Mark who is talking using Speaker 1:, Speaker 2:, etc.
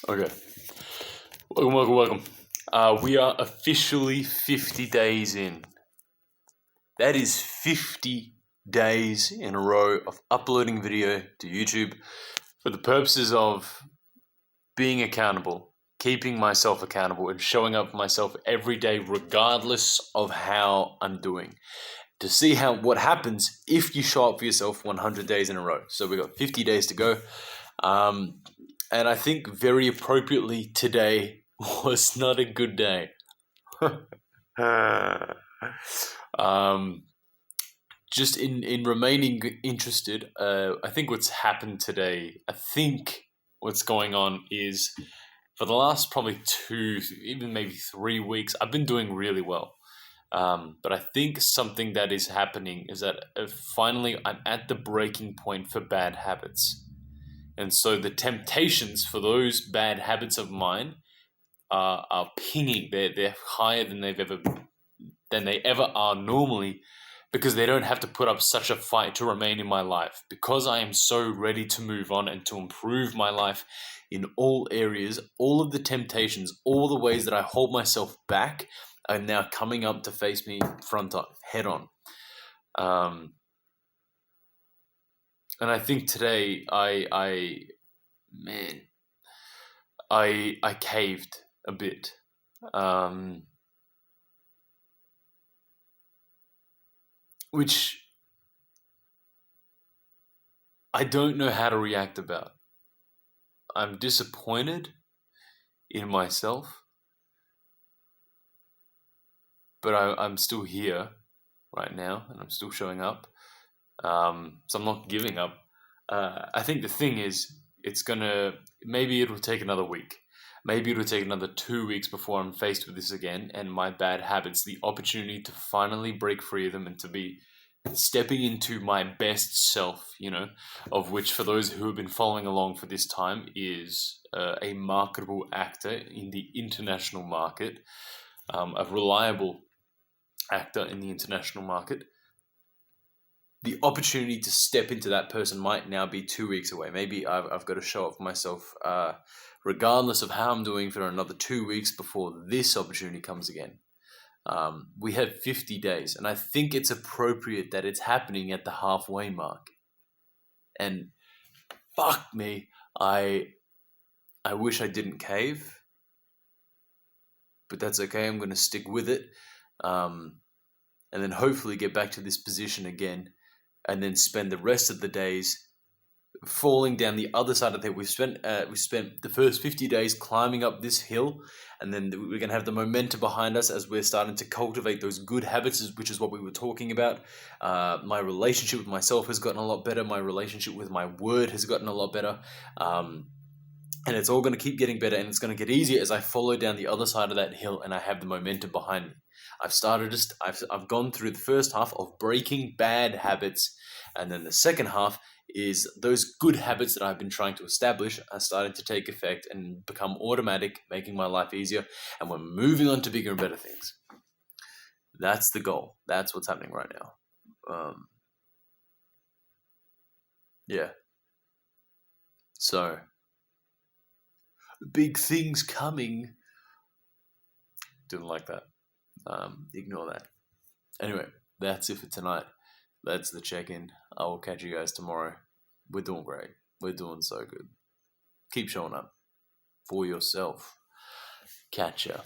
Speaker 1: Okay. Welcome. We are officially 50 days in. That is 50 days in a row of uploading video to YouTube for the purposes of being accountable, keeping myself accountable, and showing up for myself every day, regardless of how I'm doing. To see what happens if you show up for yourself 100 days in a row. So we've got 50 days to go. And I think very appropriately today was not a good day. Just in remaining interested, I think what's happened today, what's going on is for the last probably 2, even maybe 3 weeks, I've been doing really well. But I think something that is happening is that finally I'm at the breaking point for bad habits. And so the temptations for those bad habits of mine are pinging. They're higher than they ever are normally, because they don't have to put up such a fight to remain in my life. Because I am so ready to move on and to improve my life in all areas, all of the temptations, all the ways that I hold myself back are now coming up to face me head on. And I think today I caved a bit. Which I don't know how to react about. I'm disappointed in myself, but I'm still here right now, and I'm still showing up. So I'm not giving up. I think the thing is, maybe it'll take another week. Maybe it'll take another 2 weeks before I'm faced with this again, and my bad habits, the opportunity to finally break free of them and to be stepping into my best self, of which, for those who have been following along for this time, is a marketable actor in the international market, a reliable actor in the international market. The opportunity to step into that person might now be 2 weeks away. Maybe I've got to show up for myself, regardless of how I'm doing, for another 2 weeks before this opportunity comes again. We have 50 days, and I think it's appropriate that it's happening at the halfway mark. And fuck me, I wish I didn't cave, but that's okay. I'm going to stick with it, and then hopefully get back to this position again, and then spend the rest of the days falling down the other side of the hill. We spent the first 50 days climbing up this hill, and then we're going to have the momentum behind us as we're starting to cultivate those good habits, which is what we were talking about. My relationship with myself has gotten a lot better. My relationship with my word has gotten a lot better. And it's all going to keep getting better, and it's going to get easier as I follow down the other side of that hill and I have the momentum behind me. I've gone through the first half of breaking bad habits, and then the second half is those good habits that I've been trying to establish are starting to take effect and become automatic, making my life easier, and we're moving on to bigger and better things. That's the goal. That's what's happening right now. Yeah. So, big things coming. Didn't like that. Ignore that. Anyway, that's it for tonight. That's the check-in. I will catch you guys tomorrow. We're doing great. We're doing so good. Keep showing up for yourself. Catch ya.